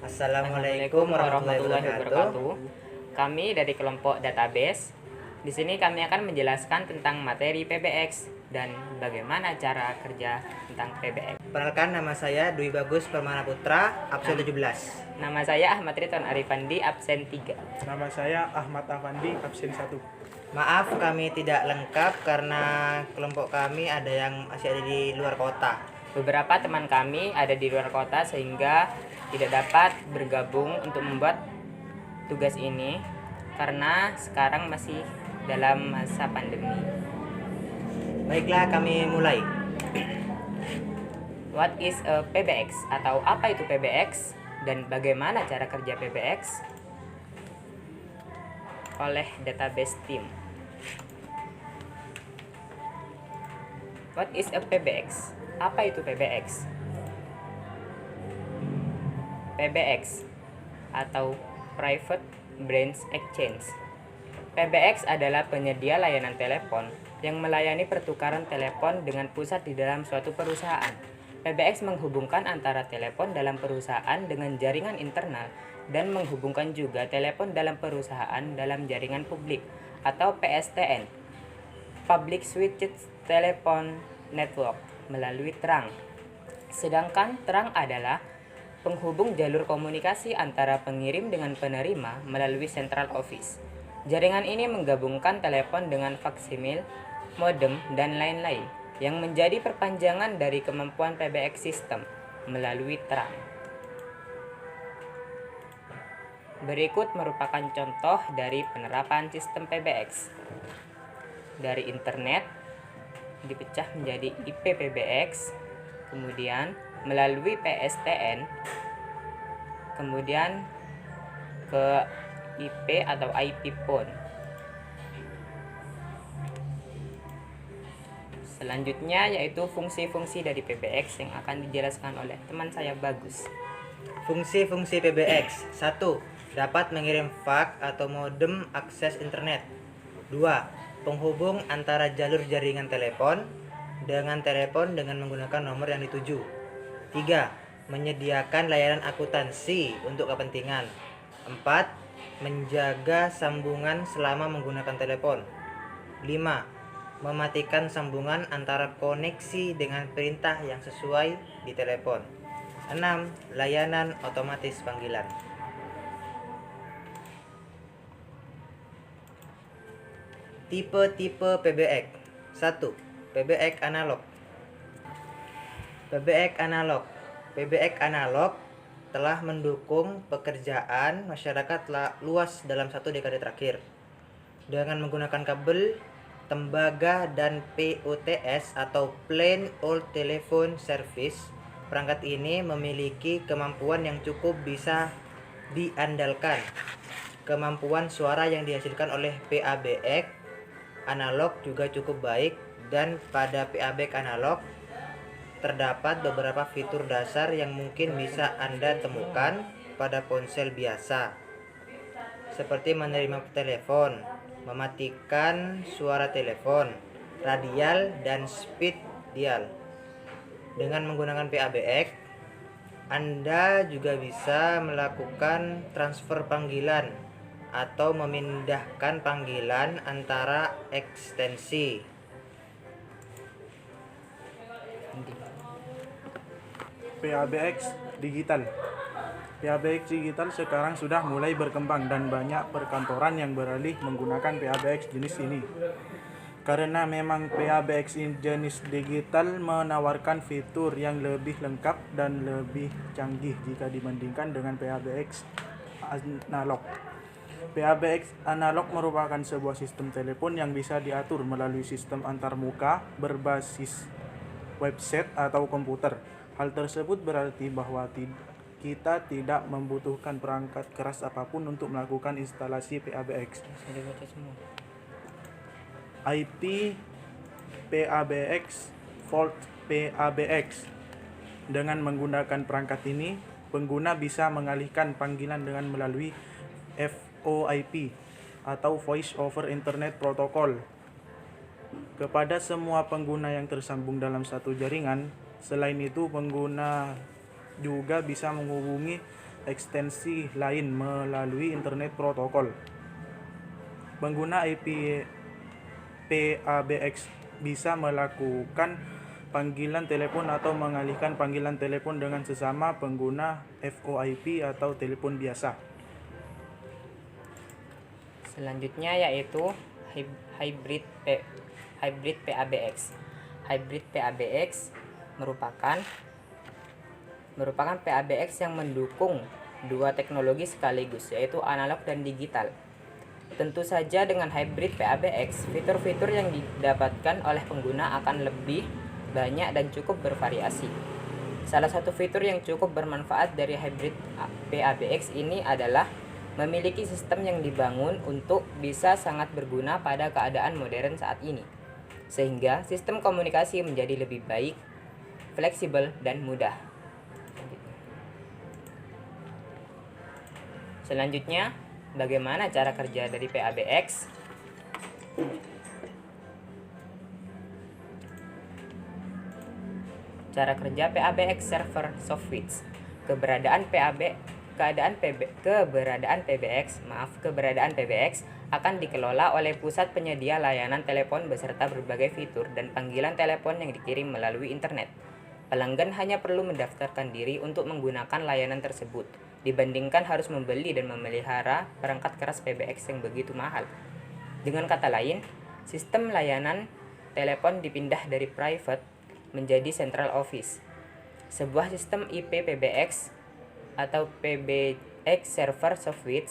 Assalamualaikum warahmatullahi wabarakatuh. Kami dari kelompok database. Di sini kami akan menjelaskan tentang materi PBX dan bagaimana cara kerja tentang PBX. Perkenalkan, nama saya Dwi Bagus Permana Putra, absen 17. Nama saya Ahmad Ridwan Arifandi, absen 3. Nama saya Ahmad Afandi, absen 1. Maaf kami tidak lengkap karena kelompok kami ada yang masih ada di luar kota. Beberapa teman kami ada di luar kota sehingga tidak dapat bergabung untuk membuat tugas ini karena sekarang masih dalam masa pandemi. Baiklah, kami mulai. What is a PBX atau apa itu PBX dan bagaimana cara kerja PBX oleh database team. What is a PBX? Apa itu PBX? PBX atau Private Branch Exchange. PBX adalah penyedia layanan telepon yang melayani pertukaran telepon dengan pusat di dalam suatu perusahaan. PBX menghubungkan antara telepon dalam perusahaan dengan jaringan internal dan menghubungkan juga telepon dalam perusahaan dalam jaringan publik atau PSTN, Public Switched Telephone Network, melalui terang. Sedangkan terang adalah penghubung jalur komunikasi antara pengirim dengan penerima melalui central office. Jaringan ini menggabungkan telepon dengan faksimil, modem, dan lain-lain yang menjadi perpanjangan dari kemampuan PBX system melalui terang. Berikut merupakan contoh dari penerapan sistem PBX. Dari internet dipecah menjadi IP PBX, kemudian melalui PSTN, kemudian ke IP atau IP phone. Selanjutnya yaitu fungsi-fungsi dari PBX yang akan dijelaskan oleh teman saya Bagus. Fungsi-fungsi PBX. 1. Dapat mengirim fax atau modem akses internet. 2. Penghubung antara jalur jaringan telepon dengan telepon dengan menggunakan nomor yang dituju. 3. Menyediakan layanan akuntansi untuk kepentingan. 4. Menjaga sambungan selama menggunakan telepon. 5. Mematikan sambungan antara koneksi dengan perintah yang sesuai di telepon. 6. Layanan otomatis panggilan. Tipe-tipe PBX. 1. PBX analog. PBX analog. PBX analog telah mendukung pekerjaan masyarakat luas dalam 1 dekade terakhir. Dengan menggunakan kabel, tembaga, dan POTS atau Plain Old Telephone Service, perangkat ini memiliki kemampuan yang cukup bisa diandalkan. Kemampuan suara yang dihasilkan oleh PABX analog juga cukup baik, dan pada PABX analog terdapat beberapa fitur dasar yang mungkin bisa Anda temukan pada ponsel biasa, seperti menerima telepon, mematikan suara telepon, radial, dan speed dial. Dengan menggunakan PABX, Anda juga bisa melakukan transfer panggilan atau memindahkan panggilan antara ekstensi. PABX digital. PABX digital sekarang sudah mulai berkembang dan banyak perkantoran yang beralih menggunakan PABX jenis ini. Karena memang PABX jenis digital menawarkan fitur yang lebih lengkap dan lebih canggih jika dibandingkan dengan PABX analog. PABX analog merupakan sebuah sistem telepon yang bisa diatur melalui sistem antarmuka berbasis website atau komputer. Hal tersebut berarti bahwa kita tidak membutuhkan perangkat keras apapun untuk melakukan instalasi PABX. IP PABX, Volt PABX. Dengan menggunakan perangkat ini, pengguna bisa mengalihkan panggilan dengan melalui VoIP atau Voice over Internet Protocol kepada semua pengguna yang tersambung dalam satu jaringan. Selain itu, pengguna juga bisa menghubungi ekstensi lain melalui internet protokol. Pengguna IP PABX bisa melakukan panggilan telepon atau mengalihkan panggilan telepon dengan sesama pengguna VoIP atau telepon biasa. Selanjutnya yaitu hybrid PABX. Hybrid PABX merupakan PABX yang mendukung dua teknologi sekaligus, yaitu analog dan digital. Tentu saja dengan hybrid PABX, fitur-fitur yang didapatkan oleh pengguna akan lebih banyak dan cukup bervariasi. Salah satu fitur yang cukup bermanfaat dari hybrid PABX ini adalah memiliki sistem yang dibangun untuk bisa sangat berguna pada keadaan modern saat ini, sehingga sistem komunikasi menjadi lebih baik, fleksibel, dan mudah. Selanjutnya, bagaimana cara kerja dari PABX? Cara kerja PABX Server Software. Keberadaan PBX akan dikelola oleh pusat penyedia layanan telepon beserta berbagai fitur dan panggilan telepon yang dikirim melalui internet. Pelanggan hanya perlu mendaftarkan diri untuk menggunakan layanan tersebut, dibandingkan harus membeli dan memelihara perangkat keras PBX yang begitu mahal. Dengan kata lain, sistem layanan telepon dipindah dari private menjadi central office. Sebuah sistem IP PBX atau PBX Server Software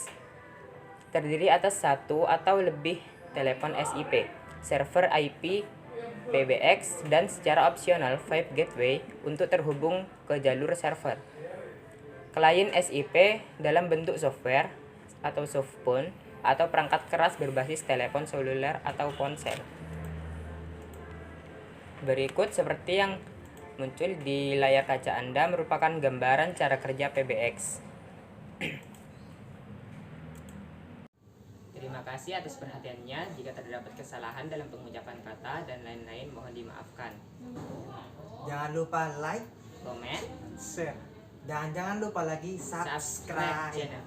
terdiri atas satu atau lebih telepon SIP, server IP PBX, dan secara opsional VoIP gateway untuk terhubung ke jalur server. Klien SIP dalam bentuk software atau softphone atau perangkat keras berbasis telepon seluler atau ponsel. Berikut seperti yang muncul di layar kaca Anda merupakan gambaran cara kerja PBX. Terima kasih atas perhatiannya. Jika terdapat kesalahan dalam pengucapan kata dan lain-lain mohon dimaafkan. Jangan lupa like, Komen, Share. dan jangan lupa lagi subscribe subscribe. channel.